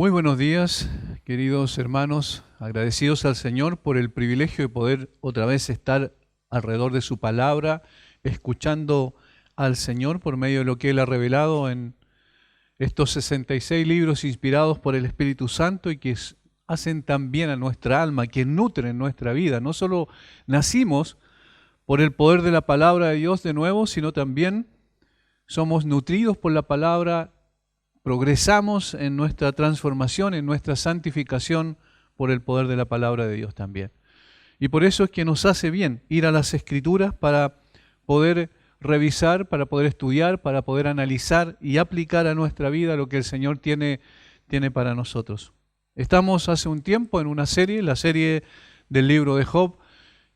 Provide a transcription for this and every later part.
Muy buenos días, queridos hermanos, agradecidos al Señor por el privilegio de poder otra vez estar alrededor de su palabra, escuchando al Señor por medio de lo que Él ha revelado en estos 66 libros inspirados por el Espíritu Santo y que hacen tan bien a nuestra alma, que nutren nuestra vida. No solo nacimos por el poder de la palabra de Dios de nuevo, sino también somos nutridos por la palabra. Progresamos en nuestra transformación, en nuestra santificación por el poder de la palabra de Dios también. Y por eso es que nos hace bien ir a las Escrituras para poder revisar, para poder estudiar, para poder analizar y aplicar a nuestra vida lo que el Señor tiene para nosotros. Estamos hace un tiempo en una serie, la serie del libro de Job,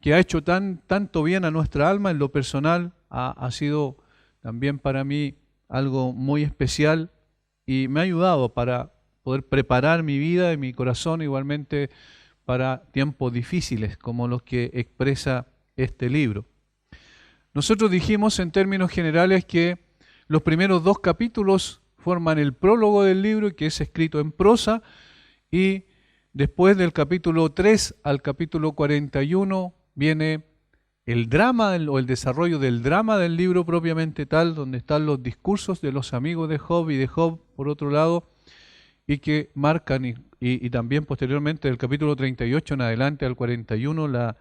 que ha hecho tanto bien a nuestra alma. En lo personal ha sido también para mí algo muy especial y me ha ayudado para poder preparar mi vida y mi corazón igualmente para tiempos difíciles como los que expresa este libro. Nosotros dijimos en términos generales que los primeros 2 capítulos forman el prólogo del libro, que es escrito en prosa, y después del capítulo 3 al capítulo 41 viene el drama o el desarrollo del drama del libro propiamente tal, donde están los discursos de los amigos de Job y de Job por otro lado, y que marcan y también posteriormente del capítulo 38 en adelante al 41 la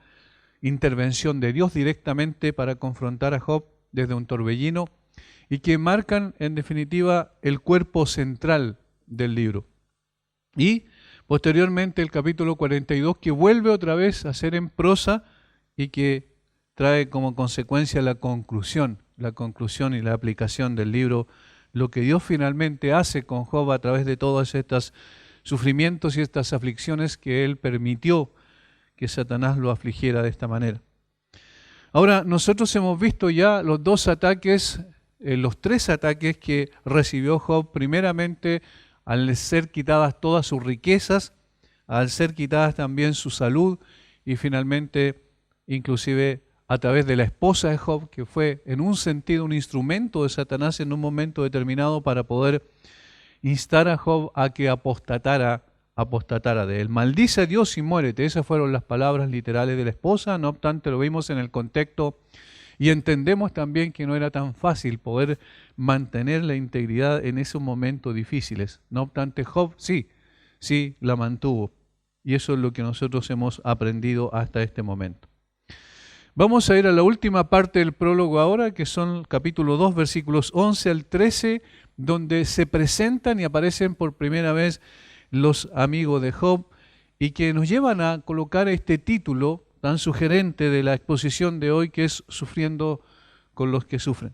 intervención de Dios directamente para confrontar a Job desde un torbellino, y que marcan en definitiva el cuerpo central del libro. Y posteriormente el capítulo 42, que vuelve otra vez a ser en prosa y que trae como consecuencia la conclusión y la aplicación del libro, lo que Dios finalmente hace con Job a través de todos estos sufrimientos y estas aflicciones que Él permitió que Satanás lo afligiera de esta manera. Ahora, nosotros hemos visto ya los 3 ataques que recibió Job, primeramente al ser quitadas todas sus riquezas, al ser quitadas también su salud y finalmente inclusive a través de la esposa de Job, que fue en un sentido un instrumento de Satanás en un momento determinado para poder instar a Job a que apostatara de él. Maldice a Dios y muérete. Esas fueron las palabras literales de la esposa. No obstante, lo vimos en el contexto y entendemos también que no era tan fácil poder mantener la integridad en esos momentos difíciles. No obstante, Job sí la mantuvo. Y eso es lo que nosotros hemos aprendido hasta este momento. Vamos a ir a la última parte del prólogo ahora, que son capítulo 2, versículos 11 al 13, donde se presentan y aparecen por primera vez los amigos de Job y que nos llevan a colocar este título tan sugerente de la exposición de hoy, que es Sufriendo con los que sufren.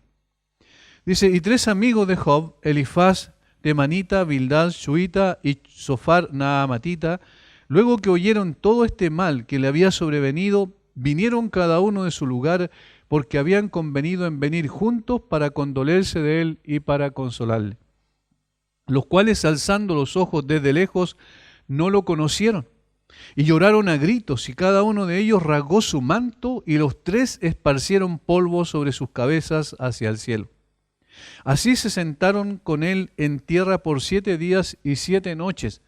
Dice, y 3 amigos de Job, Elifaz, Temanita, Bildad, Shuita y Sofar, Naamatita, luego que oyeron todo este mal que le había sobrevenido, vinieron cada uno de su lugar porque habían convenido en venir juntos para condolerse de él y para consolarle. Los cuales, alzando los ojos desde lejos, no lo conocieron y lloraron a gritos, y cada uno de ellos rasgó su manto, y los 3 esparcieron polvo sobre sus cabezas hacia el cielo. Así se sentaron con él en tierra por 7 días y 7 noches,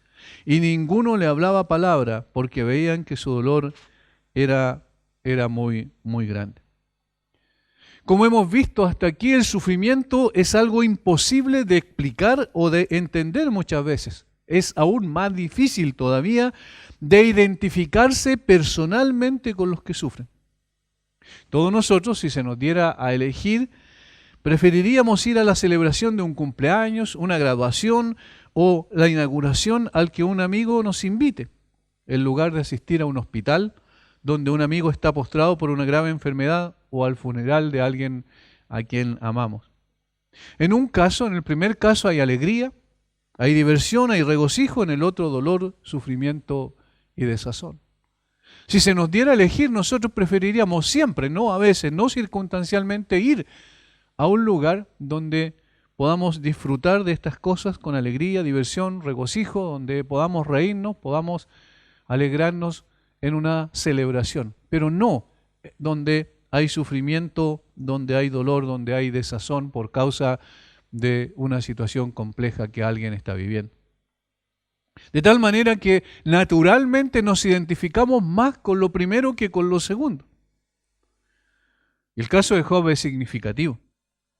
y ninguno le hablaba palabra, porque veían que su dolor era muy, muy grande. Como hemos visto hasta aquí, el sufrimiento es algo imposible de explicar o de entender muchas veces. Es aún más difícil todavía de identificarse personalmente con los que sufren. Todos nosotros, si se nos diera a elegir, preferiríamos ir a la celebración de un cumpleaños, una graduación o la inauguración al que un amigo nos invite, en lugar de asistir a un hospital donde un amigo está postrado por una grave enfermedad o al funeral de alguien a quien amamos. En el primer caso hay alegría, hay diversión, hay regocijo; en el otro dolor, sufrimiento y desazón. Si se nos diera a elegir, nosotros preferiríamos siempre, no a veces, no circunstancialmente, ir a un lugar donde podamos disfrutar de estas cosas con alegría, diversión, regocijo, donde podamos reírnos, podamos alegrarnos en una celebración, pero no donde hay sufrimiento, donde hay dolor, donde hay desazón por causa de una situación compleja que alguien está viviendo. De tal manera que naturalmente nos identificamos más con lo primero que con lo segundo. El caso de Job es significativo.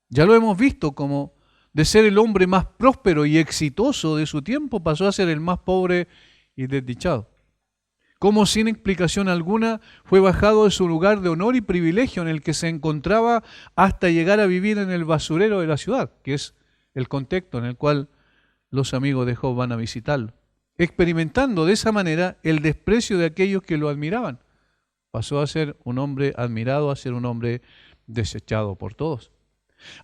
Ya lo hemos visto, como de ser el hombre más próspero y exitoso de su tiempo, pasó a ser el más pobre y desdichado. Como sin explicación alguna fue bajado de su lugar de honor y privilegio en el que se encontraba hasta llegar a vivir en el basurero de la ciudad, que es el contexto en el cual los amigos de Job van a visitarlo, experimentando de esa manera el desprecio de aquellos que lo admiraban. Pasó a ser un hombre admirado, a ser un hombre desechado por todos.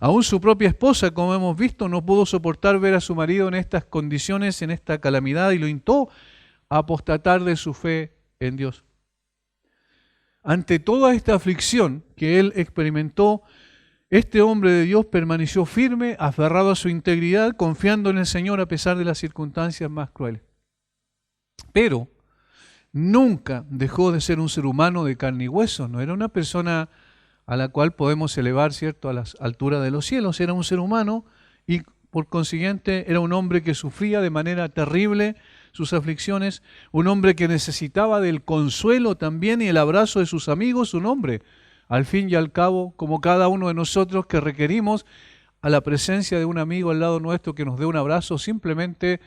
Aún su propia esposa, como hemos visto, no pudo soportar ver a su marido en estas condiciones, en esta calamidad, y lo instó a apostatar de su fe en Dios. Ante toda esta aflicción que él experimentó, este hombre de Dios permaneció firme, aferrado a su integridad, confiando en el Señor a pesar de las circunstancias más crueles. Pero nunca dejó de ser un ser humano de carne y hueso. No era una persona a la cual podemos elevar, ¿cierto?, a las alturas de los cielos. Era un ser humano y por consiguiente era un hombre que sufría de manera terrible sus aflicciones, un hombre que necesitaba del consuelo también y el abrazo de sus amigos, un hombre, al fin y al cabo, como cada uno de nosotros, que requerimos a la presencia de un amigo al lado nuestro que nos dé un abrazo, simplemente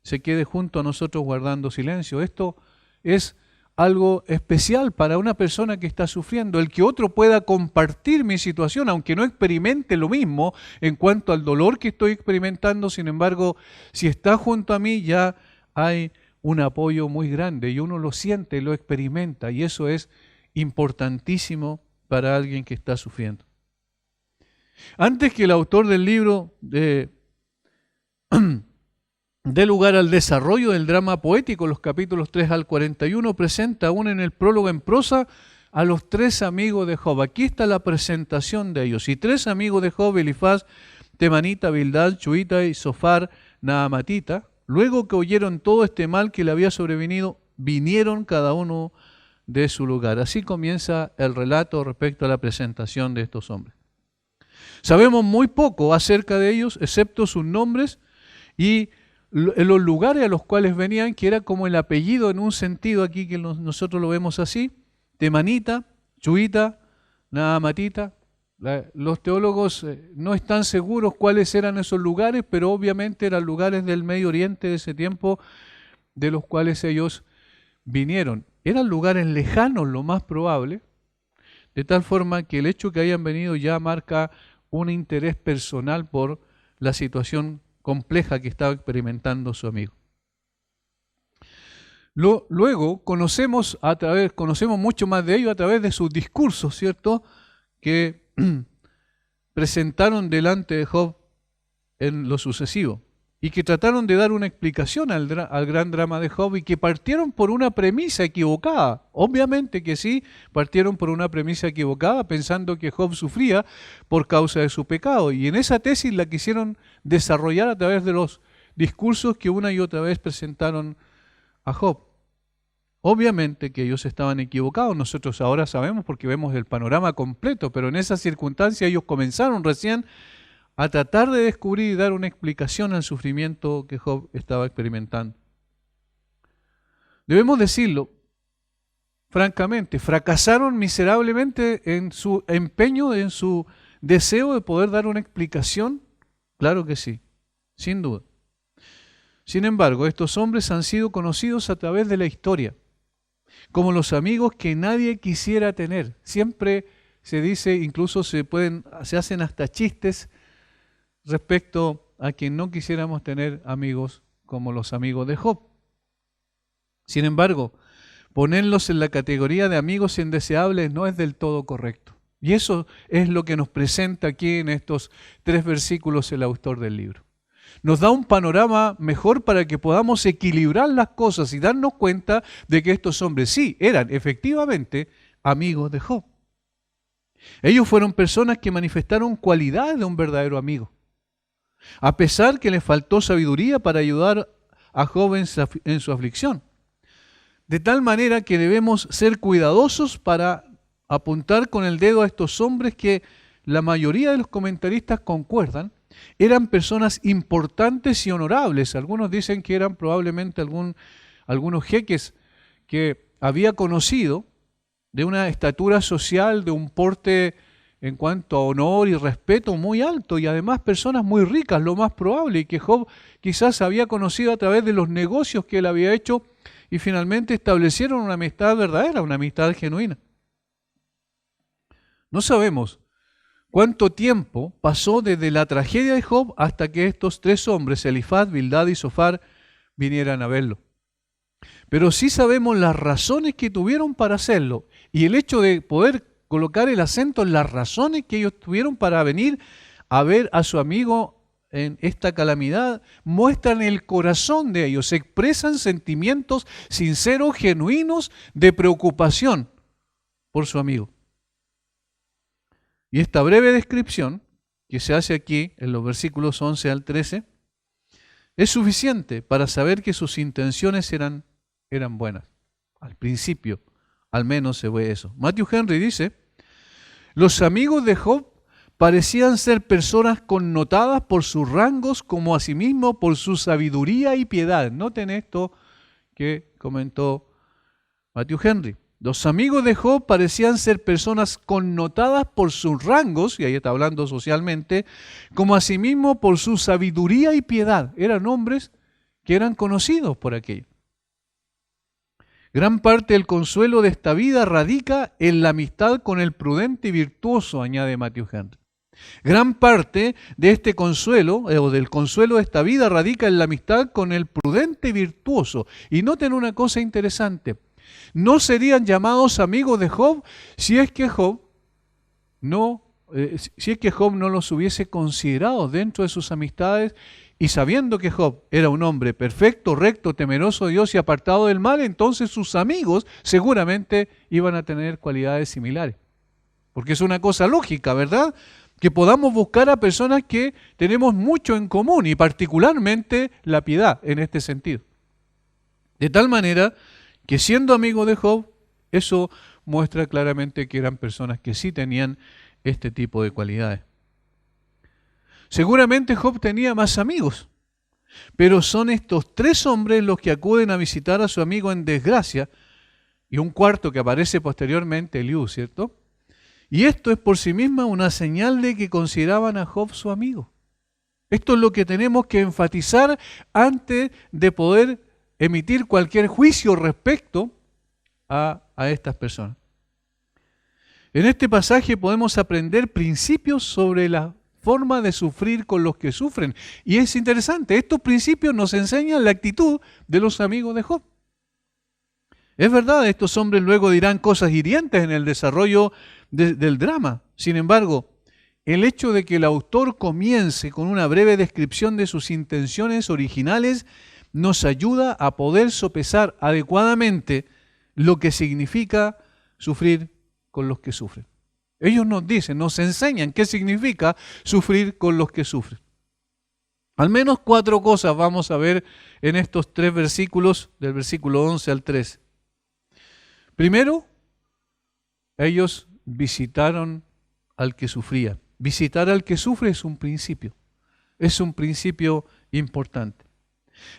se quede junto a nosotros guardando silencio. Esto es algo especial para una persona que está sufriendo, el que otro pueda compartir mi situación, aunque no experimente lo mismo en cuanto al dolor que estoy experimentando. Sin embargo, si está junto a mí, ya hay un apoyo muy grande y uno lo siente, lo experimenta, y eso es importantísimo para alguien que está sufriendo. Antes que el autor del libro dé lugar al desarrollo del drama poético, los capítulos 3 al 41, presenta aún en el prólogo en prosa a los tres amigos de Job. Aquí está la presentación de ellos. Y tres amigos de Job: Elifaz, Temanita, Bildad, Shuhita y Zofar, Naamatita, luego que oyeron todo este mal que le había sobrevenido, vinieron cada uno de su lugar. Así comienza el relato respecto a la presentación de estos hombres. Sabemos muy poco acerca de ellos, excepto sus nombres y los lugares a los cuales venían, que era como el apellido en un sentido aquí que nosotros lo vemos así: Temanita, Shuhita, Naamatita. Los teólogos no están seguros cuáles eran esos lugares, pero obviamente eran lugares del Medio Oriente de ese tiempo de los cuales ellos vinieron. Eran lugares lejanos, lo más probable, de tal forma que el hecho que hayan venido ya marca un interés personal por la situación compleja que estaba experimentando su amigo. Luego conocemos mucho más de ello a través de sus discursos, ¿cierto?, que presentaron delante de Job en lo sucesivo y que trataron de dar una explicación al gran drama de Job, y que partieron por una premisa equivocada. Obviamente que sí, partieron por una premisa equivocada, pensando que Job sufría por causa de su pecado, y en esa tesis la quisieron desarrollar a través de los discursos que una y otra vez presentaron a Job. Obviamente que ellos estaban equivocados, nosotros ahora sabemos porque vemos el panorama completo, pero en esa circunstancia ellos comenzaron recién a tratar de descubrir y dar una explicación al sufrimiento que Job estaba experimentando. Debemos decirlo francamente, fracasaron miserablemente en su empeño, en su deseo de poder dar una explicación. Claro que sí, sin duda. Sin embargo, estos hombres han sido conocidos a través de la historia como los amigos que nadie quisiera tener. Siempre se dice, incluso se hacen hasta chistes respecto a que no quisiéramos tener amigos como los amigos de Job. Sin embargo, ponerlos en la categoría de amigos indeseables no es del todo correcto. Y eso es lo que nos presenta aquí en estos 3 versículos el autor del libro. Nos da un panorama mejor para que podamos equilibrar las cosas y darnos cuenta de que estos hombres sí eran efectivamente amigos de Job. Ellos fueron personas que manifestaron cualidades de un verdadero amigo, a pesar que les faltó sabiduría para ayudar a Job en su aflicción. De tal manera que debemos ser cuidadosos para apuntar con el dedo a estos hombres que la mayoría de los comentaristas concuerdan eran personas importantes y honorables. Algunos dicen que eran probablemente algunos jeques que había conocido, de una estatura social, de un porte en cuanto a honor y respeto muy alto, y además personas muy ricas, lo más probable, y que Job quizás había conocido a través de los negocios que él había hecho, y finalmente establecieron una amistad verdadera, una amistad genuina. No sabemos cuánto tiempo pasó desde la tragedia de Job hasta que estos tres hombres, Elifaz, Bildad y Zofar, vinieran a verlo. Pero sí sabemos las razones que tuvieron para hacerlo, y el hecho de poder colocar el acento en las razones que ellos tuvieron para venir a ver a su amigo en esta calamidad, muestran el corazón de ellos, expresan sentimientos sinceros, genuinos, de preocupación por su amigo. Y esta breve descripción que se hace aquí en los versículos 11 al 13 es suficiente para saber que sus intenciones eran buenas. Al principio, al menos se ve eso. Matthew Henry dice: los amigos de Job parecían ser personas connotadas por sus rangos como asimismo por su sabiduría y piedad. Noten esto que comentó Matthew Henry. Los amigos de Job parecían ser personas connotadas por sus rangos, y ahí está hablando socialmente, como asimismo por su sabiduría y piedad. Eran hombres que eran conocidos por aquello. Gran parte del consuelo de esta vida radica en la amistad con el prudente y virtuoso, añade Matthew Henry. Gran parte de este consuelo, o del consuelo de esta vida, radica en la amistad con el prudente y virtuoso. Y noten una cosa interesante: no serían llamados amigos de Job si es que Job no los hubiese considerado dentro de sus amistades, y sabiendo que Job era un hombre perfecto, recto, temeroso de Dios y apartado del mal, entonces sus amigos seguramente iban a tener cualidades similares. Porque es una cosa lógica, ¿verdad? Que podamos buscar a personas que tenemos mucho en común, y particularmente la piedad en este sentido. De tal manera que, siendo amigo de Job, eso muestra claramente que eran personas que sí tenían este tipo de cualidades. Seguramente Job tenía más amigos, pero son estos tres hombres los que acuden a visitar a su amigo en desgracia, y un cuarto que aparece posteriormente, Eliú, ¿cierto? Y esto es por sí misma una señal de que consideraban a Job su amigo. Esto es lo que tenemos que enfatizar antes de poder emitir cualquier juicio respecto a estas personas. En este pasaje podemos aprender principios sobre la forma de sufrir con los que sufren. Y es interesante, estos principios nos enseñan la actitud de los amigos de Job. Es verdad, estos hombres luego dirán cosas hirientes en el desarrollo del drama. Sin embargo, el hecho de que el autor comience con una breve descripción de sus intenciones originales nos ayuda a poder sopesar adecuadamente lo que significa sufrir con los que sufren. Ellos nos dicen, nos enseñan qué significa sufrir con los que sufren. Al menos 4 cosas vamos a ver en estos 3 versículos, del versículo 11 al 13. Primero, ellos visitaron al que sufría. Visitar al que sufre es un principio importante.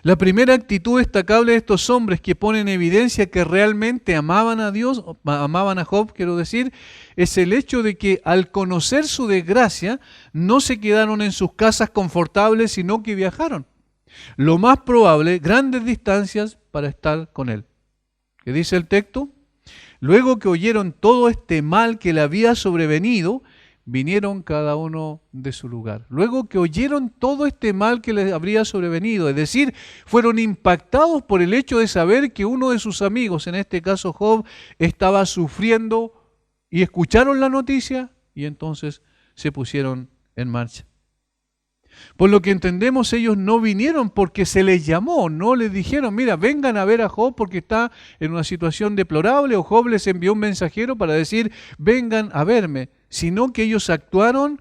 La primera actitud destacable de estos hombres, que ponen en evidencia que realmente amaban a Dios, amaban a Job, quiero decir, es el hecho de que al conocer su desgracia no se quedaron en sus casas confortables, sino que viajaron. Lo más probable, grandes distancias para estar con él. ¿Qué dice el texto? Luego que oyeron todo este mal que le había sobrevenido, vinieron cada uno de su lugar. Luego que oyeron todo este mal que les habría sobrevenido, es decir, fueron impactados por el hecho de saber que uno de sus amigos, en este caso Job, estaba sufriendo, y escucharon la noticia y entonces se pusieron en marcha. Por lo que entendemos, ellos no vinieron porque se les llamó, no les dijeron, mira, vengan a ver a Job porque está en una situación deplorable, o Job les envió un mensajero para decir, vengan a verme, sino que ellos actuaron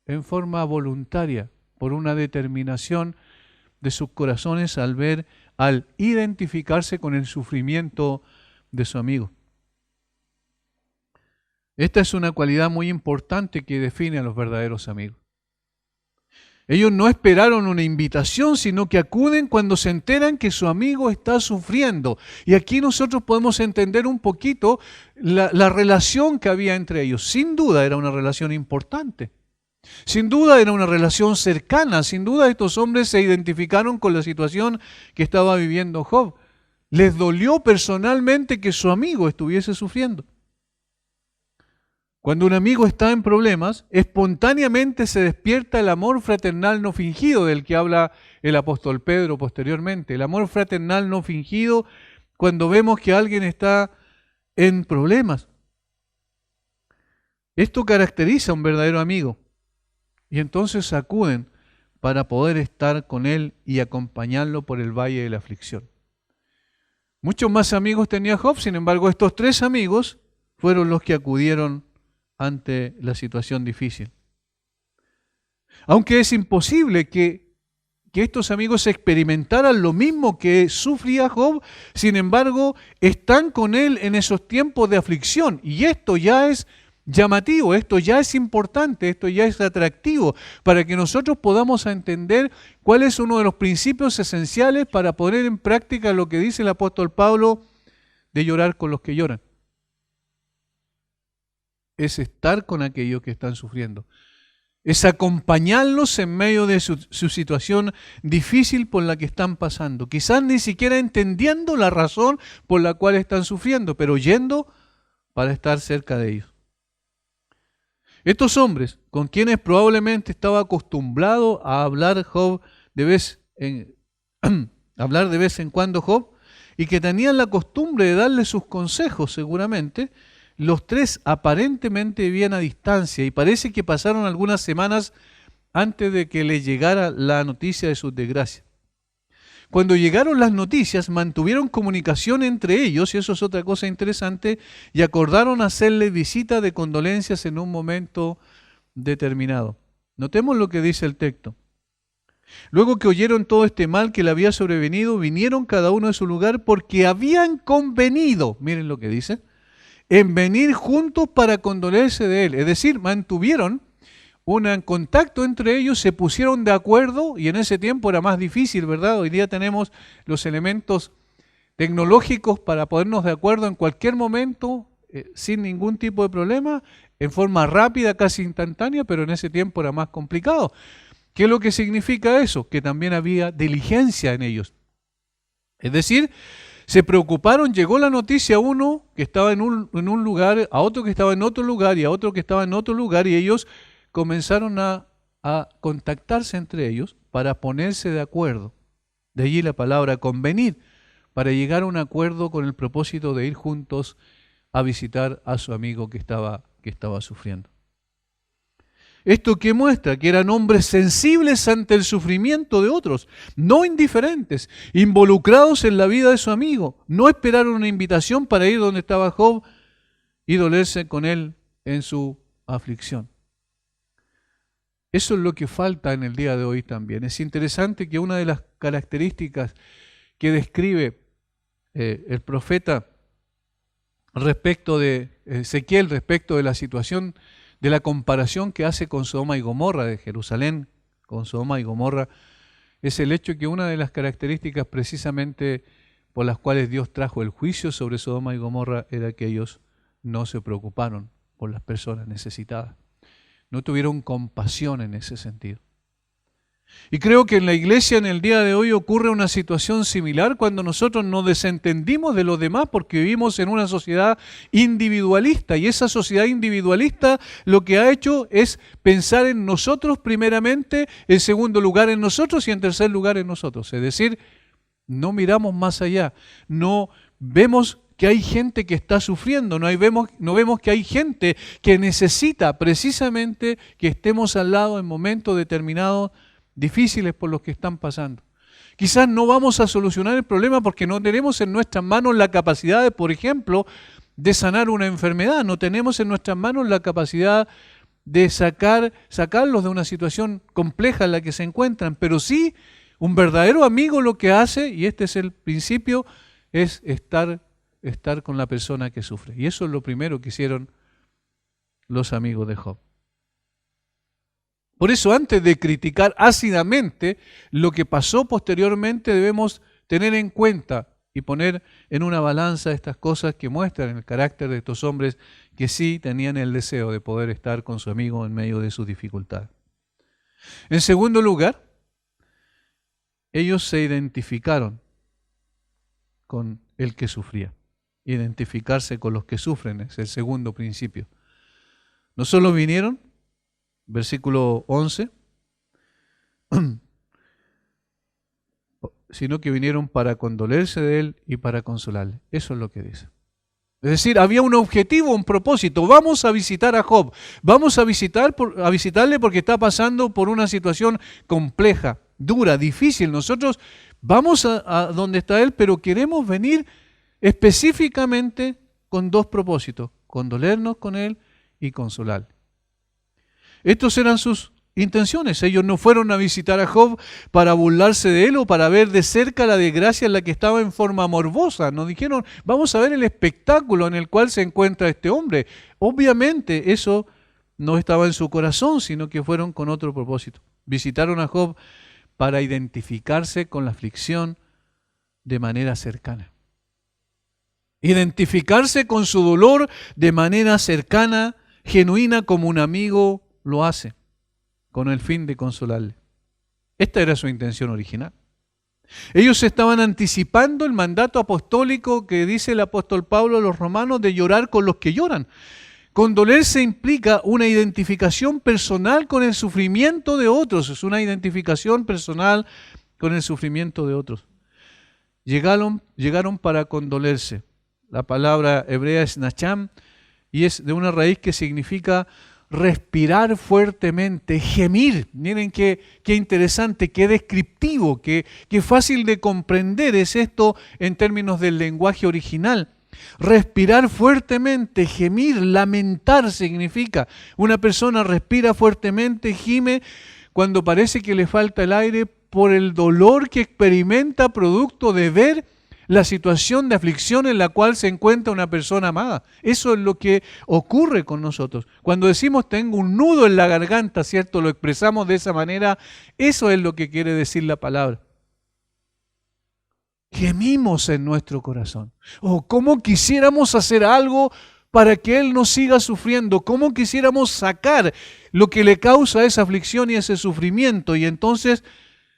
en forma voluntaria, por una determinación de sus corazones al identificarse con el sufrimiento de su amigo. Esta es una cualidad muy importante que define a los verdaderos amigos. Ellos no esperaron una invitación, sino que acuden cuando se enteran que su amigo está sufriendo. Y aquí nosotros podemos entender un poquito la relación que había entre ellos. Sin duda era una relación importante. Sin duda era una relación cercana. Sin duda estos hombres se identificaron con la situación que estaba viviendo Job. Les dolió personalmente que su amigo estuviese sufriendo. Cuando un amigo está en problemas, espontáneamente se despierta el amor fraternal no fingido del que habla el apóstol Pedro posteriormente. El amor fraternal no fingido cuando vemos que alguien está en problemas. Esto caracteriza a un verdadero amigo. Y entonces acuden para poder estar con él y acompañarlo por el valle de la aflicción. Muchos más amigos tenía Job, sin embargo, estos 3 amigos fueron los que acudieron ante la situación difícil. Aunque es imposible que estos amigos experimentaran lo mismo que sufría Job, sin embargo, están con él en esos tiempos de aflicción. Y esto ya es llamativo, esto ya es importante, esto ya es atractivo, para que nosotros podamos entender cuál es uno de los principios esenciales para poner en práctica lo que dice el apóstol Pablo de llorar con los que lloran. Es estar con aquellos que están sufriendo. Es acompañarlos en medio de su situación difícil por la que están pasando. Quizás ni siquiera entendiendo la razón por la cual están sufriendo, pero yendo para estar cerca de ellos. Estos hombres, con quienes probablemente estaba acostumbrado a hablar Job hablar de vez en cuando Job, y que tenían la costumbre de darle sus consejos seguramente, los 3 aparentemente vivían a distancia y parece que pasaron algunas semanas antes de que les llegara la noticia de su desgracia. Cuando llegaron las noticias, mantuvieron comunicación entre ellos, y eso es otra cosa interesante, y acordaron hacerle visita de condolencias en un momento determinado. Notemos lo que dice el texto. Luego que oyeron todo este mal que le había sobrevenido, vinieron cada uno de su lugar porque habían convenido, miren lo que dice, en venir juntos para condolerse de él. Es decir, mantuvieron un contacto entre ellos, se pusieron de acuerdo, y en ese tiempo era más difícil, ¿verdad? Hoy día tenemos los elementos tecnológicos para ponernos de acuerdo en cualquier momento, sin ningún tipo de problema, en forma rápida, casi instantánea, pero en ese tiempo era más complicado. ¿Qué es lo que significa eso? Que también había diligencia en ellos. Es decir, se preocuparon, llegó la noticia a uno que estaba en un lugar, a otro que estaba en otro lugar y a otro que estaba en otro lugar, y ellos comenzaron a contactarse entre ellos para ponerse de acuerdo. De allí la palabra convenir, para llegar a un acuerdo con el propósito de ir juntos a visitar a su amigo que estaba sufriendo. ¿Esto qué muestra? Que eran hombres sensibles ante el sufrimiento de otros, no indiferentes, involucrados en la vida de su amigo. No esperaron una invitación para ir donde estaba Job y dolerse con él en su aflicción. Eso es lo que falta en el día de hoy también. Es interesante que una de las características que describe el profeta respecto de Ezequiel, respecto de la situación, de la comparación que hace con Sodoma y Gomorra, de Jerusalén con Sodoma y Gomorra, es el hecho que una de las características precisamente por las cuales Dios trajo el juicio sobre Sodoma y Gomorra era que ellos no se preocuparon por las personas necesitadas. No tuvieron compasión en ese sentido. Y creo que en la iglesia en el día de hoy ocurre una situación similar cuando nosotros nos desentendimos de los demás porque vivimos en una sociedad individualista, y esa sociedad individualista lo que ha hecho es pensar en nosotros primeramente, en segundo lugar en nosotros y en tercer lugar en nosotros. Es decir, no miramos más allá, no vemos que hay gente que está sufriendo, no vemos que hay gente que necesita precisamente que estemos al lado en momentos determinados difíciles por los que están pasando. Quizás no vamos a solucionar el problema porque no tenemos en nuestras manos la capacidad de, por ejemplo, de sanar una enfermedad, no tenemos en nuestras manos la capacidad de sacarlos de una situación compleja en la que se encuentran, pero sí, un verdadero amigo lo que hace, y este es el principio, es estar con la persona que sufre. Y eso es lo primero que hicieron los amigos de Job. Por eso, antes de criticar ácidamente lo que pasó posteriormente, debemos tener en cuenta y poner en una balanza estas cosas que muestran el carácter de estos hombres que sí tenían el deseo de poder estar con su amigo en medio de sus dificultades. En segundo lugar, ellos se identificaron con el que sufría. Identificarse con los que sufren es el segundo principio. No solo vinieron, versículo 11, sino que vinieron para condolerse de él y para consolarle. Eso es lo que dice. Es decir, había un objetivo, un propósito. Vamos a visitar a Job. Vamos a visitarle porque está pasando por una situación compleja, dura, difícil. Nosotros vamos a donde está él, pero queremos venir específicamente con dos propósitos: condolernos con él y consolarle. Estos eran sus intenciones. Ellos no fueron a visitar a Job para burlarse de él o para ver de cerca la desgracia en la que estaba en forma morbosa. Nos dijeron, vamos a ver el espectáculo en el cual se encuentra este hombre. Obviamente eso no estaba en su corazón, sino que fueron con otro propósito. Visitaron a Job para identificarse con la aflicción de manera cercana. Identificarse con su dolor de manera cercana, genuina, como un amigo lo hace, con el fin de consolarle. Esta era su intención original. Ellos estaban anticipando el mandato apostólico que dice el apóstol Pablo a los romanos de llorar con los que lloran. Condolerse implica una identificación personal con el sufrimiento de otros. Es una identificación personal con el sufrimiento de otros. Llegaron para condolerse. La palabra hebrea es nacham y es de una raíz que significa respirar fuertemente, gemir. Miren qué interesante, qué descriptivo, qué fácil de comprender es esto en términos del lenguaje original. Respirar fuertemente, gemir, lamentar significa. Una persona respira fuertemente, gime cuando parece que le falta el aire por el dolor que experimenta producto de ver la situación de aflicción en la cual se encuentra una persona amada. Eso es lo que ocurre con nosotros. Cuando decimos tengo un nudo en la garganta, ¿cierto? Lo expresamos de esa manera. Eso es lo que quiere decir la palabra. Gemimos en nuestro corazón. Oh, cómo quisiéramos hacer algo para que Él no siga sufriendo. Cómo quisiéramos sacar lo que le causa esa aflicción y ese sufrimiento. Y entonces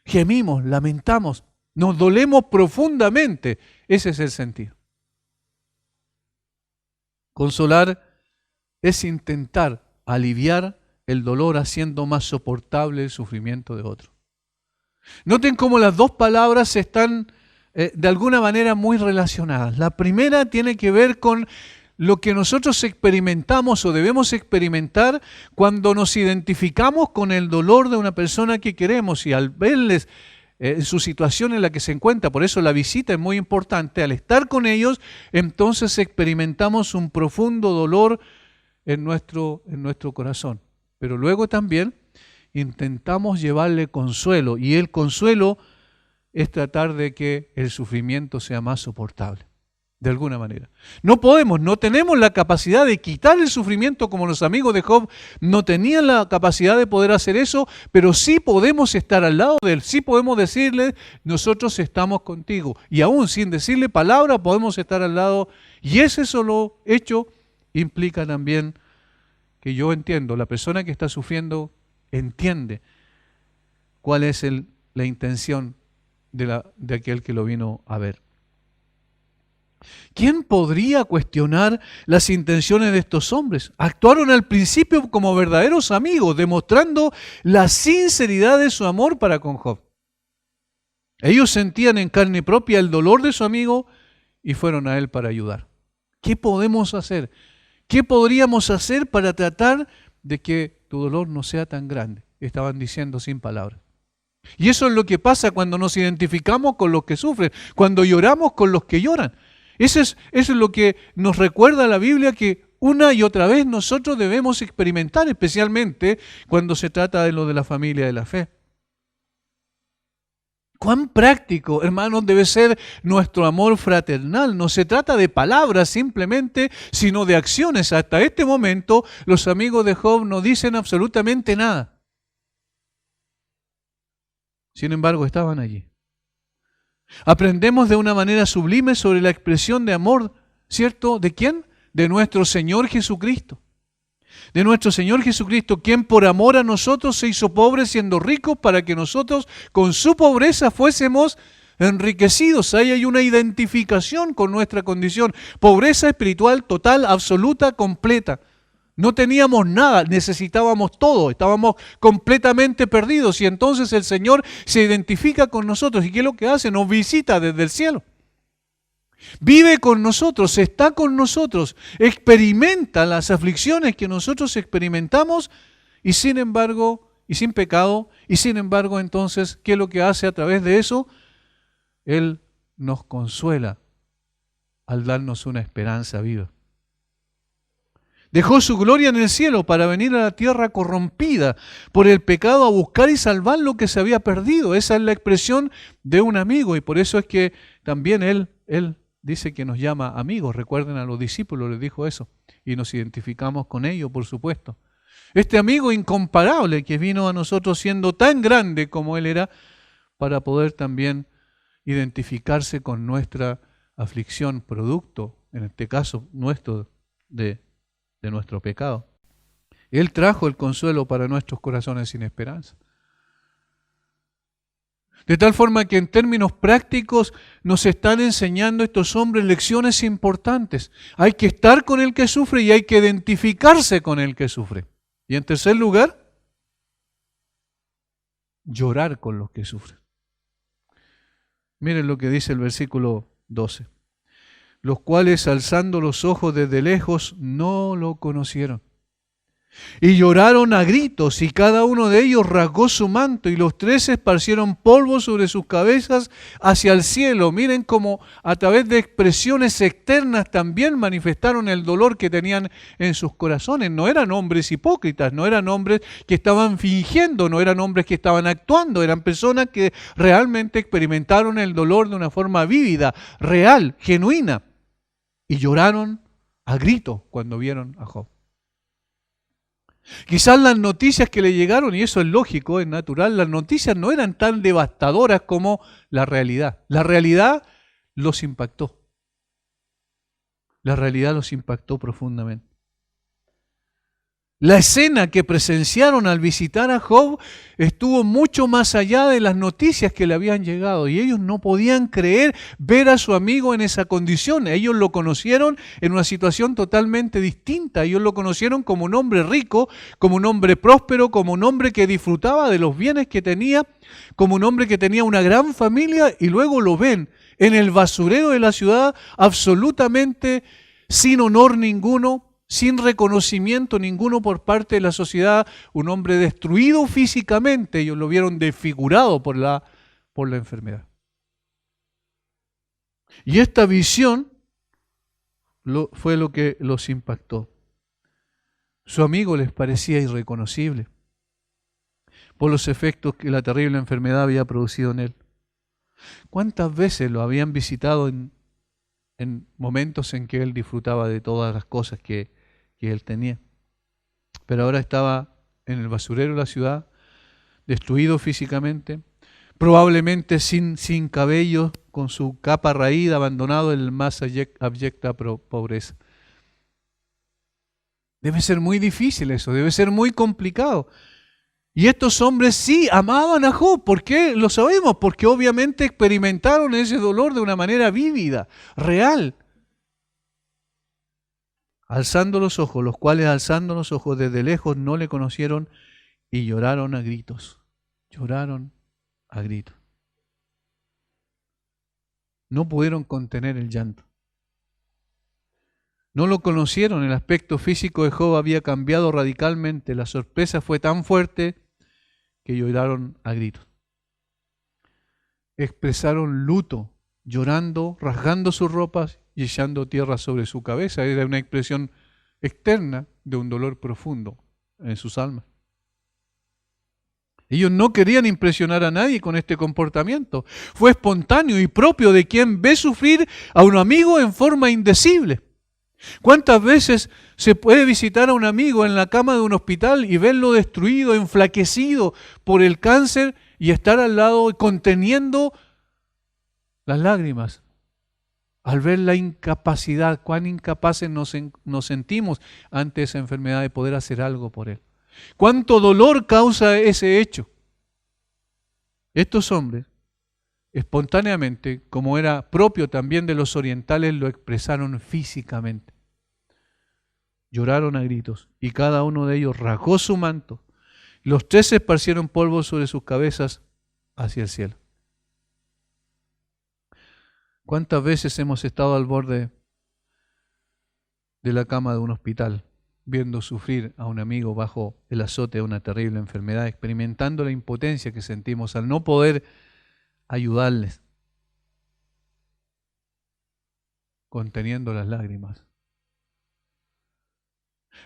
gemimos, lamentamos. Nos dolemos profundamente. Ese es el sentido. Consolar es intentar aliviar el dolor haciendo más soportable el sufrimiento de otro. Noten cómo las dos palabras están de alguna manera muy relacionadas. La primera tiene que ver con lo que nosotros experimentamos o debemos experimentar cuando nos identificamos con el dolor de una persona que queremos y al verles en su situación en la que se encuentra. Por eso la visita es muy importante. Al estar con ellos, entonces experimentamos un profundo dolor en nuestro corazón. Pero luego también intentamos llevarle consuelo. Y el consuelo es tratar de que el sufrimiento sea más soportable. De alguna manera. No tenemos la capacidad de quitar el sufrimiento como los amigos de Job no tenían la capacidad de poder hacer eso, pero sí podemos estar al lado de él, sí podemos decirle, nosotros estamos contigo. Y aún sin decirle palabra podemos estar al lado. Y ese solo hecho implica también que yo entiendo, la persona que está sufriendo entiende cuál es la intención de aquel que lo vino a ver. ¿Quién podría cuestionar las intenciones de estos hombres? Actuaron al principio como verdaderos amigos, demostrando la sinceridad de su amor para con Job. Ellos sentían en carne propia el dolor de su amigo y fueron a él para ayudar. ¿Qué podemos hacer? ¿Qué podríamos hacer para tratar de que tu dolor no sea tan grande? Estaban diciendo sin palabras. Y eso es lo que pasa cuando nos identificamos con los que sufren, cuando lloramos con los que lloran. Eso es lo que nos recuerda la Biblia, que una y otra vez nosotros debemos experimentar, especialmente cuando se trata de lo de la familia de la fe. Cuán práctico, hermanos, debe ser nuestro amor fraternal. No se trata de palabras simplemente, sino de acciones. Hasta este momento, los amigos de Job no dicen absolutamente nada. Sin embargo, estaban allí. Aprendemos de una manera sublime sobre la expresión de amor, ¿cierto? ¿De quién? De nuestro Señor Jesucristo. De nuestro Señor Jesucristo, quien por amor a nosotros se hizo pobre siendo rico para que nosotros con su pobreza fuésemos enriquecidos. Ahí hay una identificación con nuestra condición. Pobreza espiritual total, absoluta, completa. No teníamos nada, necesitábamos todo, estábamos completamente perdidos y entonces el Señor se identifica con nosotros. ¿Y qué es lo que hace? Nos visita desde el cielo. Vive con nosotros, está con nosotros, experimenta las aflicciones que nosotros experimentamos y sin embargo, y sin pecado, y sin embargo entonces, ¿qué es lo que hace a través de eso? Él nos consuela al darnos una esperanza viva. Dejó su gloria en el cielo para venir a la tierra corrompida por el pecado a buscar y salvar lo que se había perdido. Esa es la expresión de un amigo y por eso es que también él dice que nos llama amigos. Recuerden, a los discípulos les dijo eso y nos identificamos con ellos, por supuesto. Este amigo incomparable que vino a nosotros siendo tan grande como Él era para poder también identificarse con nuestra aflicción, producto, en este caso, nuestro de nuestro pecado. Él trajo el consuelo para nuestros corazones sin esperanza. De tal forma que en términos prácticos nos están enseñando estos hombres lecciones importantes. Hay que estar con el que sufre y hay que identificarse con el que sufre. Y en tercer lugar, llorar con los que sufren. Miren lo que dice el versículo 12. Los cuales alzando los ojos desde lejos no lo conocieron. Y lloraron a gritos, y cada uno de ellos rasgó su manto, y los 13 esparcieron polvo sobre sus cabezas hacia el cielo. Miren cómo a través de expresiones externas también manifestaron el dolor que tenían en sus corazones. No eran hombres hipócritas, no eran hombres que estaban fingiendo, no eran hombres que estaban actuando, eran personas que realmente experimentaron el dolor de una forma vívida, real, genuina. Y lloraron a gritos cuando vieron a Job. Quizás las noticias que le llegaron, y eso es lógico, es natural, las noticias no eran tan devastadoras como la realidad. La realidad los impactó. La realidad los impactó profundamente. La escena que presenciaron al visitar a Job estuvo mucho más allá de las noticias que le habían llegado y ellos no podían creer ver a su amigo en esa condición. Ellos lo conocieron en una situación totalmente distinta. Ellos lo conocieron como un hombre rico, como un hombre próspero, como un hombre que disfrutaba de los bienes que tenía, como un hombre que tenía una gran familia y luego lo ven en el basurero de la ciudad absolutamente sin honor ninguno, sin reconocimiento ninguno por parte de la sociedad, un hombre destruido físicamente. Ellos lo vieron desfigurado por la enfermedad. Y esta visión fue lo que los impactó. Su amigo les parecía irreconocible por los efectos que la terrible enfermedad había producido en él. ¿Cuántas veces lo habían visitado en momentos en que él disfrutaba de todas las cosas que él tenía? Pero ahora estaba en el basurero de la ciudad, destruido físicamente, probablemente sin cabello, con su capa raída, abandonado en la más abyecta pobreza. Debe ser muy difícil eso, debe ser muy complicado. Y estos hombres sí amaban a Job. ¿Por qué? Lo sabemos, porque obviamente experimentaron ese dolor de una manera vívida, real. Alzando los ojos, los cuales alzando los ojos desde lejos no le conocieron y lloraron a gritos. Lloraron a gritos. No pudieron contener el llanto. No lo conocieron, el aspecto físico de Job había cambiado radicalmente. La sorpresa fue tan fuerte que lloraron a gritos. Expresaron luto, llorando, rasgando sus ropas y echando tierra sobre su cabeza. Era una expresión externa de un dolor profundo en sus almas. Ellos no querían impresionar a nadie con este comportamiento. Fue espontáneo y propio de quien ve sufrir a un amigo en forma indecible. ¿Cuántas veces se puede visitar a un amigo en la cama de un hospital y verlo destruido, enflaquecido por el cáncer y estar al lado conteniendo las lágrimas al ver la incapacidad, cuán incapaces nos sentimos ante esa enfermedad de poder hacer algo por él. Cuánto dolor causa ese hecho. Estos hombres, espontáneamente, como era propio también de los orientales, lo expresaron físicamente. Lloraron a gritos y cada uno de ellos rasgó su manto. Los tres esparcieron polvo sobre sus cabezas hacia el cielo. ¿Cuántas veces hemos estado al borde de la cama de un hospital, viendo sufrir a un amigo bajo el azote de una terrible enfermedad, experimentando la impotencia que sentimos al no poder ayudarles, conteniendo las lágrimas?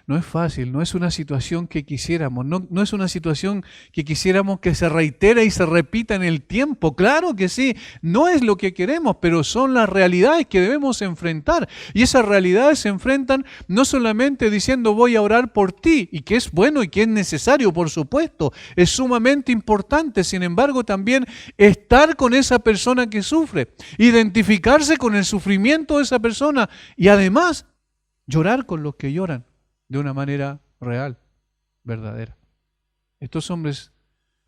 No es fácil, no es una situación que quisiéramos, no es una situación que quisiéramos que se reitere y se repita en el tiempo. Claro que sí, no es lo que queremos, pero son las realidades que debemos enfrentar. Y esas realidades se enfrentan no solamente diciendo voy a orar por ti, y que es bueno y que es necesario, por supuesto, es sumamente importante. Sin embargo, también estar con esa persona que sufre, identificarse con el sufrimiento de esa persona y además llorar con los que lloran de una manera real, verdadera. Estos hombres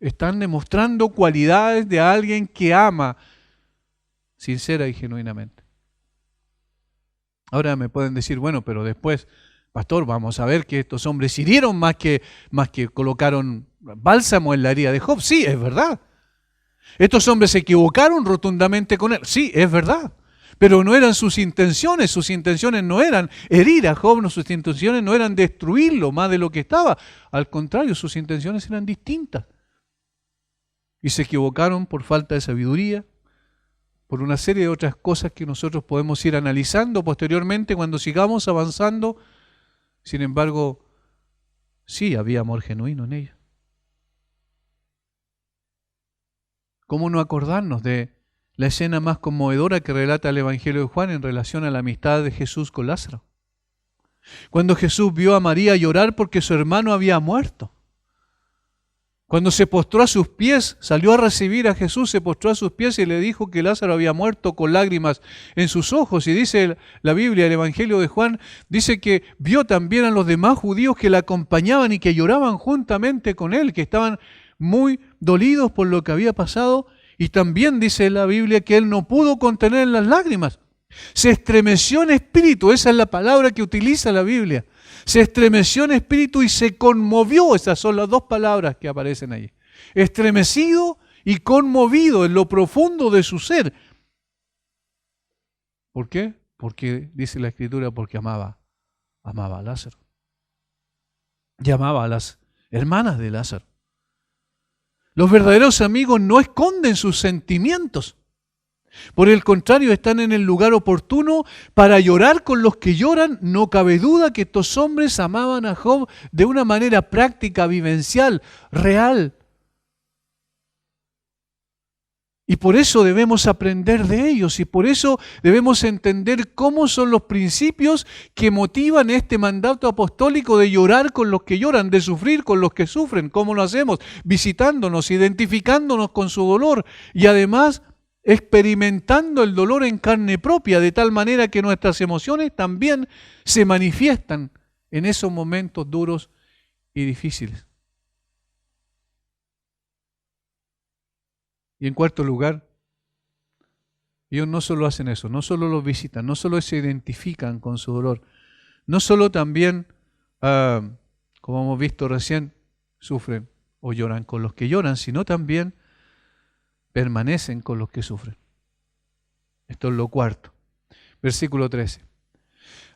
están demostrando cualidades de alguien que ama sincera y genuinamente. Ahora me pueden decir, bueno, pero después, pastor, vamos a ver que estos hombres hirieron más que colocaron bálsamo en la herida de Job. Sí, es verdad. Estos hombres se equivocaron rotundamente con él. Sí, es verdad. Pero no eran sus intenciones no eran herir a Job, sus intenciones no eran destruirlo más de lo que estaba. Al contrario, sus intenciones eran distintas. Y se equivocaron por falta de sabiduría, por una serie de otras cosas que nosotros podemos ir analizando posteriormente cuando sigamos avanzando. Sin embargo, sí había amor genuino en ellos. ¿Cómo no acordarnos de la escena más conmovedora que relata el Evangelio de Juan en relación a la amistad de Jesús con Lázaro? Cuando Jesús vio a María llorar porque su hermano había muerto. Cuando se postró a sus pies, salió a recibir a Jesús, se postró a sus pies y le dijo que Lázaro había muerto con lágrimas en sus ojos. Y dice la Biblia, el Evangelio de Juan, dice que vio también a los demás judíos que la acompañaban y que lloraban juntamente con él, que estaban muy dolidos por lo que había pasado. Y también dice la Biblia que él no pudo contener las lágrimas. Se estremeció en espíritu, esa es la palabra que utiliza la Biblia. Se estremeció en espíritu y se conmovió, esas son las dos palabras que aparecen ahí. Estremecido y conmovido en lo profundo de su ser. ¿Por qué? Porque, dice la Escritura, porque amaba a Lázaro. Y amaba a las hermanas de Lázaro. Los verdaderos amigos no esconden sus sentimientos. Por el contrario, están en el lugar oportuno para llorar con los que lloran. No cabe duda que estos hombres amaban a Job de una manera práctica, vivencial, real. Y por eso debemos aprender de ellos y por eso debemos entender cómo son los principios que motivan este mandato apostólico de llorar con los que lloran, de sufrir con los que sufren. ¿Cómo lo hacemos? Visitándonos, identificándonos con su dolor y además experimentando el dolor en carne propia, de tal manera que nuestras emociones también se manifiestan en esos momentos duros y difíciles. Y en cuarto lugar, ellos no solo hacen eso, no solo los visitan, no solo se identifican con su dolor, no solo también, como hemos visto recién, sufren o lloran con los que lloran, sino también permanecen con los que sufren. Esto es lo cuarto. Versículo 13.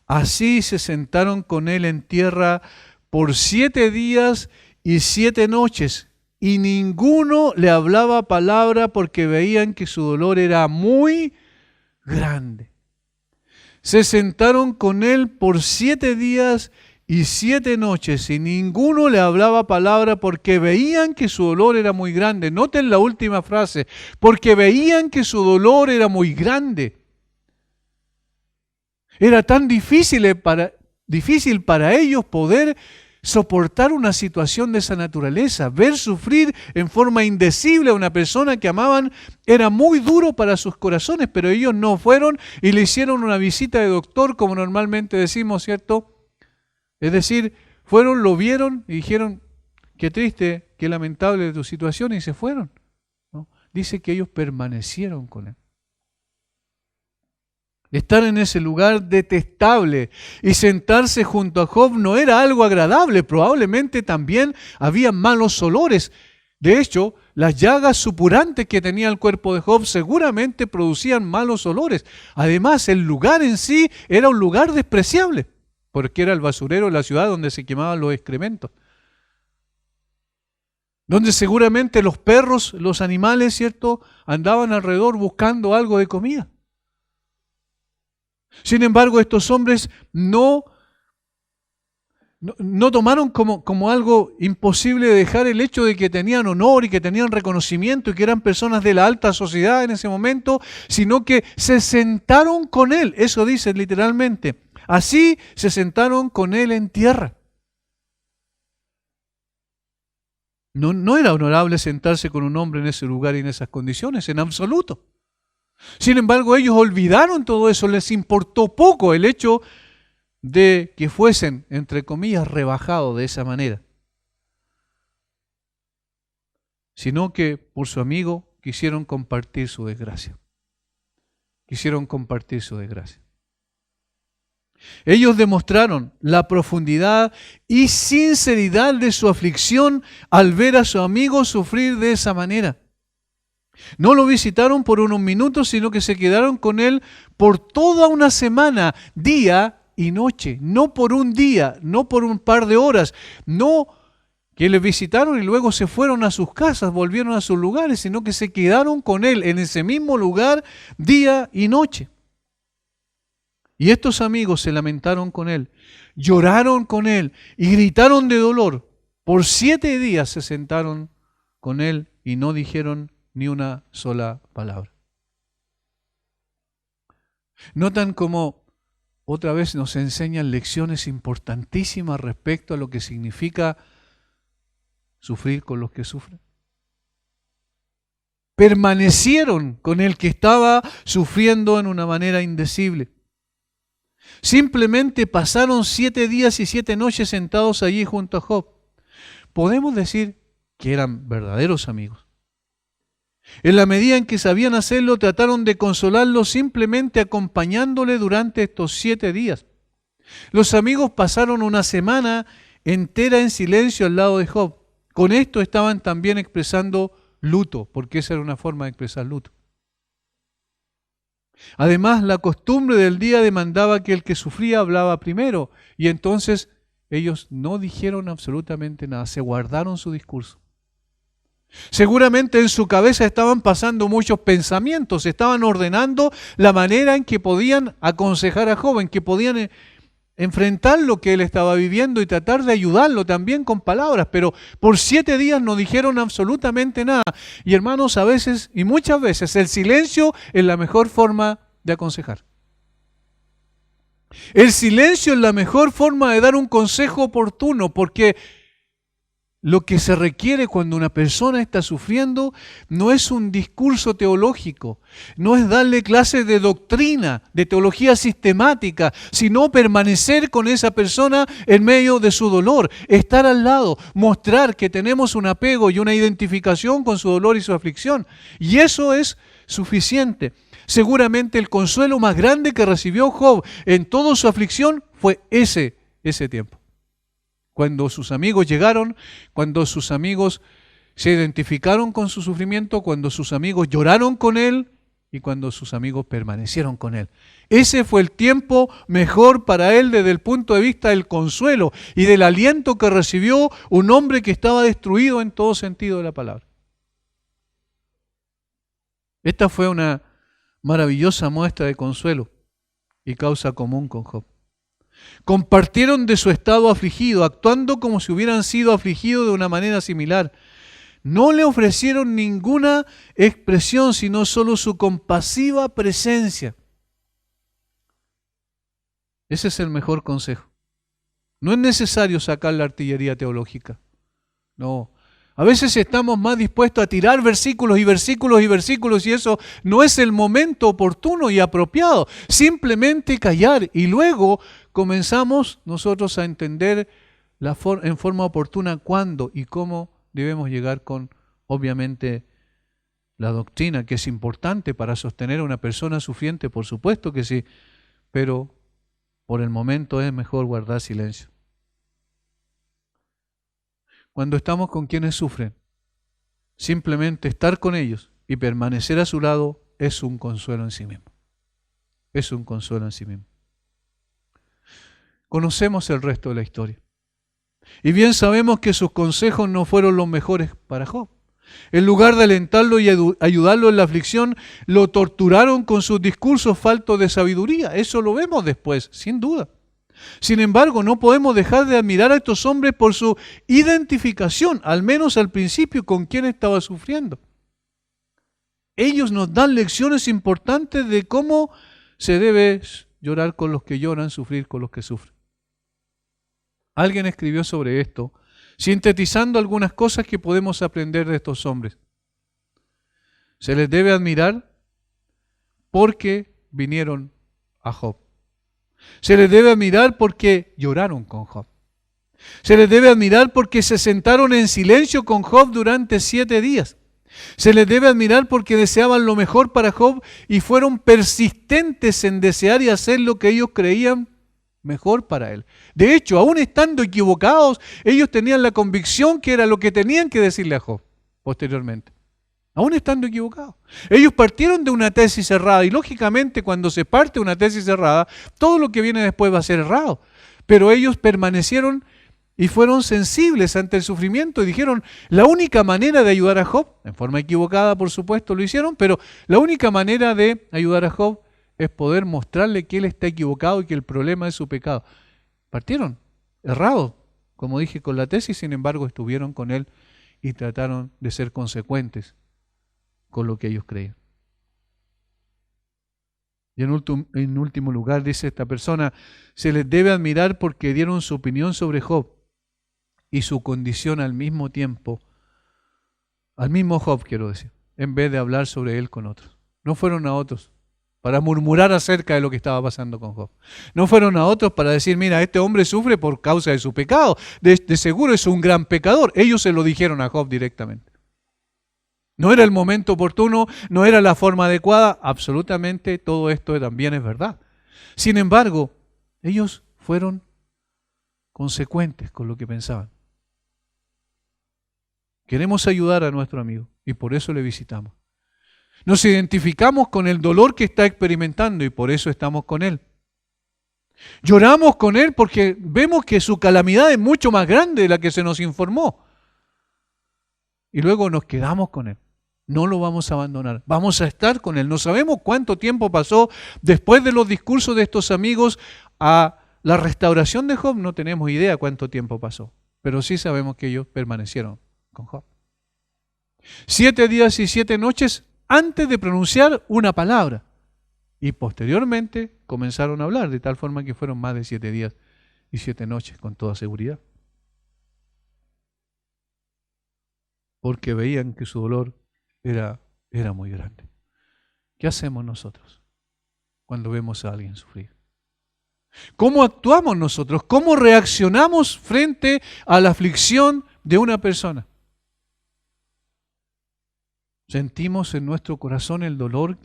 Así se sentaron con él en tierra por 7 días y 7 noches, y ninguno le hablaba palabra porque veían que su dolor era muy grande. Se sentaron con él por 7 días y 7 noches y ninguno le hablaba palabra porque veían que su dolor era muy grande. Noten la última frase, porque veían que su dolor era muy grande. Era tan difícil para ellos poder soportar una situación de esa naturaleza. Ver sufrir en forma indecible a una persona que amaban era muy duro para sus corazones, pero ellos no fueron y le hicieron una visita de doctor, como normalmente decimos, ¿cierto? Es decir, fueron, lo vieron y dijeron, qué triste, qué lamentable tu situación, y se fueron, ¿no? Dice que ellos permanecieron con él. Estar en ese lugar detestable y sentarse junto a Job no era algo agradable. Probablemente también había malos olores. De hecho, las llagas supurantes que tenía el cuerpo de Job seguramente producían malos olores. Además, el lugar en sí era un lugar despreciable, porque era el basurero de la ciudad donde se quemaban los excrementos. Donde seguramente los perros, los animales, ¿cierto?, andaban alrededor buscando algo de comida. Sin embargo, estos hombres no tomaron como algo imposible dejar el hecho de que tenían honor y que tenían reconocimiento y que eran personas de la alta sociedad en ese momento, sino que se sentaron con él. Eso dice literalmente. Así se sentaron con él en tierra. No era honorable sentarse con un hombre en ese lugar y en esas condiciones, en absoluto. Sin embargo, ellos olvidaron todo eso, les importó poco el hecho de que fuesen, entre comillas, rebajados de esa manera. Sino que por su amigo quisieron compartir su desgracia. Quisieron compartir su desgracia. Ellos demostraron la profundidad y sinceridad de su aflicción al ver a su amigo sufrir de esa manera. No lo visitaron por unos minutos, sino que se quedaron con él por toda una semana, día y noche. No por un día, no por un par de horas, no que le visitaron y luego se fueron a sus casas, volvieron a sus lugares, sino que se quedaron con él en ese mismo lugar día y noche. Y estos amigos se lamentaron con él, lloraron con él y gritaron de dolor. Por 7 días se sentaron con él y no dijeron ni una sola palabra. Notan cómo otra vez nos enseñan lecciones importantísimas respecto a lo que significa sufrir con los que sufren. Permanecieron con el que estaba sufriendo en una manera indecible. Simplemente pasaron 7 días y 7 noches sentados allí junto a Job. Podemos decir que eran verdaderos amigos. En la medida en que sabían hacerlo, trataron de consolarlo simplemente acompañándole durante estos 7 días. Los amigos pasaron una semana entera en silencio al lado de Job. Con esto estaban también expresando luto, porque esa era una forma de expresar luto. Además, la costumbre del día demandaba que el que sufría hablaba primero, y entonces ellos no dijeron absolutamente nada, se guardaron su discurso. Seguramente en su cabeza estaban pasando muchos pensamientos, estaban ordenando la manera en que podían aconsejar a Job, en que podían enfrentar lo que él estaba viviendo y tratar de ayudarlo también con palabras, pero por 7 días no dijeron absolutamente nada. Y hermanos, a veces y muchas veces el silencio es la mejor forma de aconsejar. El silencio es la mejor forma de dar un consejo oportuno, porque lo que se requiere cuando una persona está sufriendo no es un discurso teológico, no es darle clases de doctrina, de teología sistemática, sino permanecer con esa persona en medio de su dolor, estar al lado, mostrar que tenemos un apego y una identificación con su dolor y su aflicción. Y eso es suficiente. Seguramente el consuelo más grande que recibió Job en toda su aflicción fue ese tiempo. Cuando sus amigos llegaron, cuando sus amigos se identificaron con su sufrimiento, cuando sus amigos lloraron con él y cuando sus amigos permanecieron con él. Ese fue el tiempo mejor para él desde el punto de vista del consuelo y del aliento que recibió un hombre que estaba destruido en todo sentido de la palabra. Esta fue una maravillosa muestra de consuelo y causa común con Job. Compartieron de su estado afligido, actuando como si hubieran sido afligidos de una manera similar. No le ofrecieron ninguna expresión, sino solo su compasiva presencia. Ese es el mejor consejo. No es necesario sacar la artillería teológica. No. A veces estamos más dispuestos a tirar versículos y versículos y versículos y eso no es el momento oportuno y apropiado. Simplemente callar y luego comenzamos nosotros a entender en forma oportuna cuándo y cómo debemos llegar con, obviamente, la doctrina, que es importante para sostener a una persona sufriente, por supuesto que sí, pero por el momento es mejor guardar silencio. Cuando estamos con quienes sufren, simplemente estar con ellos y permanecer a su lado es un consuelo en sí mismo. Es un consuelo en sí mismo. Conocemos el resto de la historia. Y bien sabemos que sus consejos no fueron los mejores para Job. En lugar de alentarlo y ayudarlo en la aflicción, lo torturaron con sus discursos faltos de sabiduría. Eso lo vemos después, sin duda. Sin embargo, no podemos dejar de admirar a estos hombres por su identificación, al menos al principio, con quien estaba sufriendo. Ellos nos dan lecciones importantes de cómo se debe llorar con los que lloran, sufrir con los que sufren. Alguien escribió sobre esto, sintetizando algunas cosas que podemos aprender de estos hombres. Se les debe admirar porque vinieron a Job. Se les debe admirar porque lloraron con Job. Se les debe admirar porque se sentaron en silencio con Job durante 7 días. Se les debe admirar porque deseaban lo mejor para Job y fueron persistentes en desear y hacer lo que ellos creían mejor para él. De hecho, aún estando equivocados, ellos tenían la convicción que era lo que tenían que decirle a Job posteriormente. Aún estando equivocados. Ellos partieron de una tesis errada y lógicamente cuando se parte una tesis errada, todo lo que viene después va a ser errado. Pero ellos permanecieron y fueron sensibles ante el sufrimiento y dijeron, la única manera de ayudar a Job, en forma equivocada por supuesto lo hicieron, pero la única manera de ayudar a Job es poder mostrarle que él está equivocado y que el problema es su pecado. Partieron errados, como dije con la tesis, sin embargo estuvieron con él y trataron de ser consecuentes con lo que ellos creían. Y en último lugar, dice esta persona, se les debe admirar porque dieron su opinión sobre Job y su condición al mismo tiempo, al mismo Job quiero decir, en vez de hablar sobre él con otros. No fueron a otros para murmurar acerca de lo que estaba pasando con Job. No fueron a otros para decir, mira, este hombre sufre por causa de su pecado, de seguro es un gran pecador. Ellos se lo dijeron a Job directamente. No era el momento oportuno, no era la forma adecuada, absolutamente todo esto también es verdad. Sin embargo, ellos fueron consecuentes con lo que pensaban. Queremos ayudar a nuestro amigo y por eso le visitamos. Nos identificamos con el dolor que está experimentando y por eso estamos con él. Lloramos con él porque vemos que su calamidad es mucho más grande de la que se nos informó. Y luego nos quedamos con él. No lo vamos a abandonar. Vamos a estar con él. No sabemos cuánto tiempo pasó después de los discursos de estos amigos a la restauración de Job. No tenemos idea cuánto tiempo pasó. Pero sí sabemos que ellos permanecieron con Job. 7 días y 7 noches antes de pronunciar una palabra. Y posteriormente comenzaron a hablar, de tal forma que fueron más de 7 días y 7 noches con toda seguridad. Porque veían que su dolor era muy grande. ¿Qué hacemos nosotros cuando vemos a alguien sufrir? ¿Cómo actuamos nosotros? ¿Cómo reaccionamos frente a la aflicción de una persona? ¿Sentimos en nuestro corazón el dolor?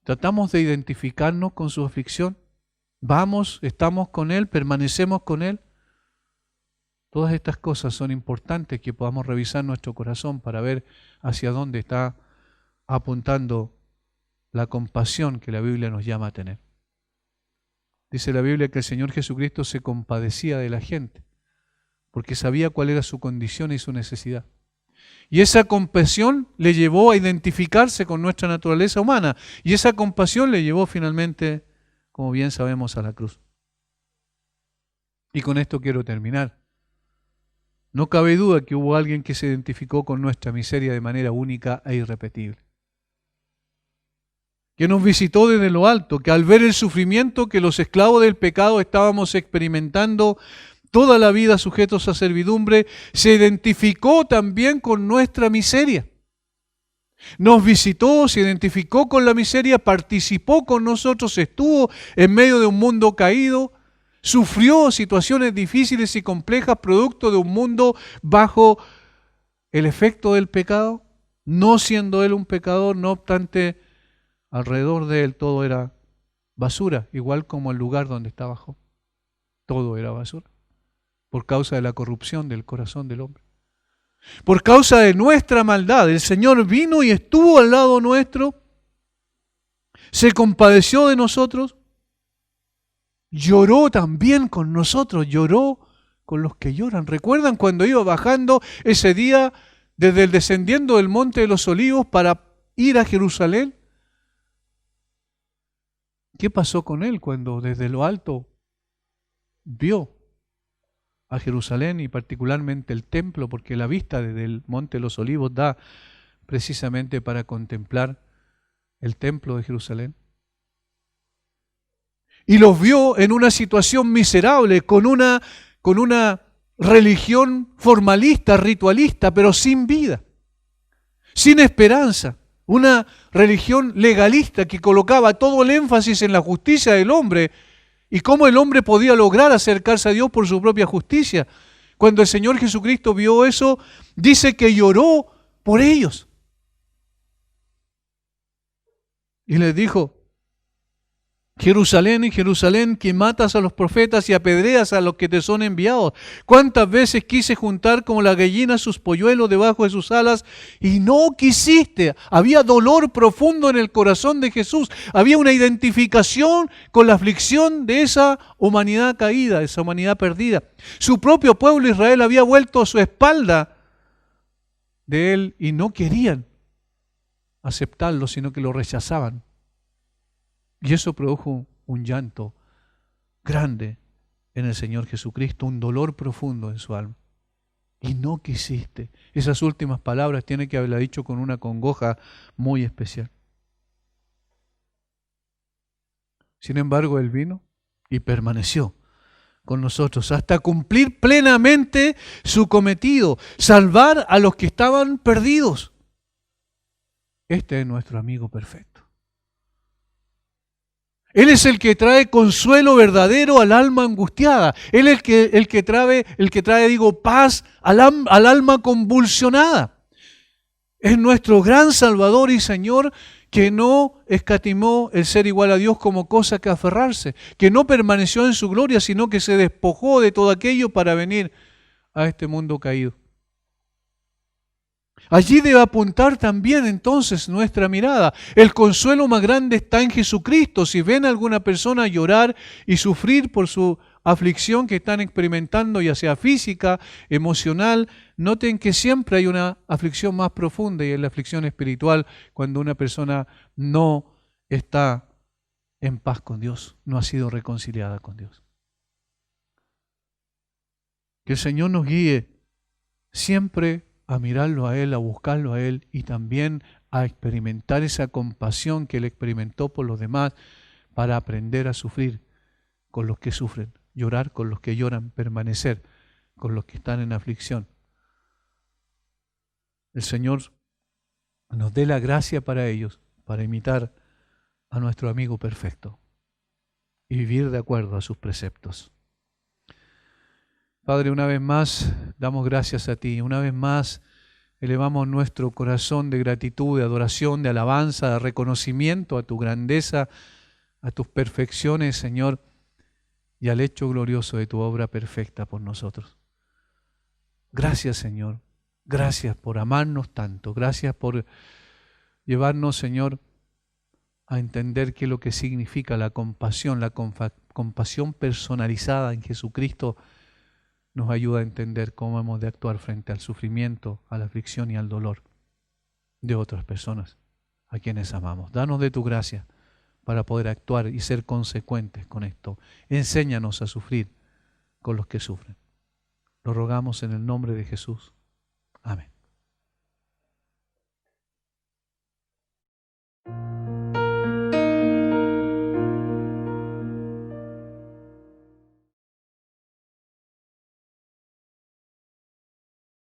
¿Tratamos de identificarnos con su aflicción? ¿Vamos, estamos con él, permanecemos con él? Todas estas cosas son importantes que podamos revisar nuestro corazón para ver hacia dónde está apuntando la compasión que la Biblia nos llama a tener. Dice la Biblia que el Señor Jesucristo se compadecía de la gente porque sabía cuál era su condición y su necesidad. Y esa compasión le llevó a identificarse con nuestra naturaleza humana y esa compasión le llevó finalmente, como bien sabemos, a la cruz. Y con esto quiero terminar. No cabe duda que hubo alguien que se identificó con nuestra miseria de manera única e irrepetible. que nos visitó desde lo alto, que al ver el sufrimiento que los esclavos del pecado estábamos experimentando toda la vida sujetos a servidumbre, se identificó también con nuestra miseria. Nos visitó, se identificó con la miseria, participó con nosotros, estuvo en medio de un mundo caído, sufrió situaciones difíciles y complejas producto de un mundo bajo el efecto del pecado, no siendo Él un pecador, no obstante, alrededor de Él todo era basura, igual como el lugar donde estaba Job. Todo era basura, por causa de la corrupción del corazón del hombre. Por causa de nuestra maldad, el Señor vino y estuvo al lado nuestro, se compadeció de nosotros, lloró también con nosotros, lloró con los que lloran. ¿Recuerdan cuando iba bajando ese día desde el descendiendo del Monte de los Olivos para ir a Jerusalén? ¿Qué pasó con él cuando desde lo alto vio a Jerusalén y particularmente el templo? Porque la vista desde el Monte de los Olivos da precisamente para contemplar el templo de Jerusalén. Y los vio en una situación miserable, con una religión formalista, ritualista, pero sin vida, sin esperanza. Una religión legalista que colocaba todo el énfasis en la justicia del hombre y cómo el hombre podía lograr acercarse a Dios por su propia justicia. Cuando el Señor Jesucristo vio eso, dice que lloró por ellos. Y les dijo: Jerusalén, Jerusalén, que matas a los profetas y apedreas a los que te son enviados. ¿Cuántas veces quise juntar como la gallina sus polluelos debajo de sus alas y no quisiste? Había dolor profundo en el corazón de Jesús. Había una identificación con la aflicción de esa humanidad caída, de esa humanidad perdida. Su propio pueblo Israel había vuelto su espalda de él y no querían aceptarlo, sino que lo rechazaban. Y eso produjo un llanto grande en el Señor Jesucristo, un dolor profundo en su alma. Y no quisiste. Esas últimas palabras tiene que haberla dicho con una congoja muy especial. Sin embargo, Él vino y permaneció con nosotros hasta cumplir plenamente su cometido, salvar a los que estaban perdidos. Este es nuestro amigo perfecto. Él es el que trae consuelo verdadero al alma angustiada. Él es el que trae paz al alma convulsionada. Es nuestro gran Salvador y Señor, que no escatimó el ser igual a Dios como cosa que aferrarse, que no permaneció en su gloria, sino que se despojó de todo aquello para venir a este mundo caído. Allí debe apuntar también entonces nuestra mirada. El consuelo más grande está en Jesucristo. Si ven a alguna persona llorar y sufrir por su aflicción que están experimentando, ya sea física, emocional, noten que siempre hay una aflicción más profunda, y es la aflicción espiritual, cuando una persona no está en paz con Dios, no ha sido reconciliada con Dios. Que el Señor nos guíe siempre a mirarlo a Él, a buscarlo a Él y también a experimentar esa compasión que Él experimentó por los demás, para aprender a sufrir con los que sufren, llorar con los que lloran, permanecer con los que están en aflicción. El Señor nos dé la gracia para ellos, para imitar a nuestro amigo perfecto y vivir de acuerdo a sus preceptos. Padre, una vez más damos gracias a ti, una vez más elevamos nuestro corazón de gratitud, de adoración, de alabanza, de reconocimiento a tu grandeza, a tus perfecciones, Señor, y al hecho glorioso de tu obra perfecta por nosotros. Gracias, Señor, gracias por amarnos tanto, gracias por llevarnos, Señor, a entender qué es lo que significa la compasión personalizada en Jesucristo. Nos ayuda a entender cómo hemos de actuar frente al sufrimiento, a la aflicción y al dolor de otras personas a quienes amamos. Danos de tu gracia para poder actuar y ser consecuentes con esto. Enséñanos a sufrir con los que sufren. Lo rogamos en el nombre de Jesús. Amén.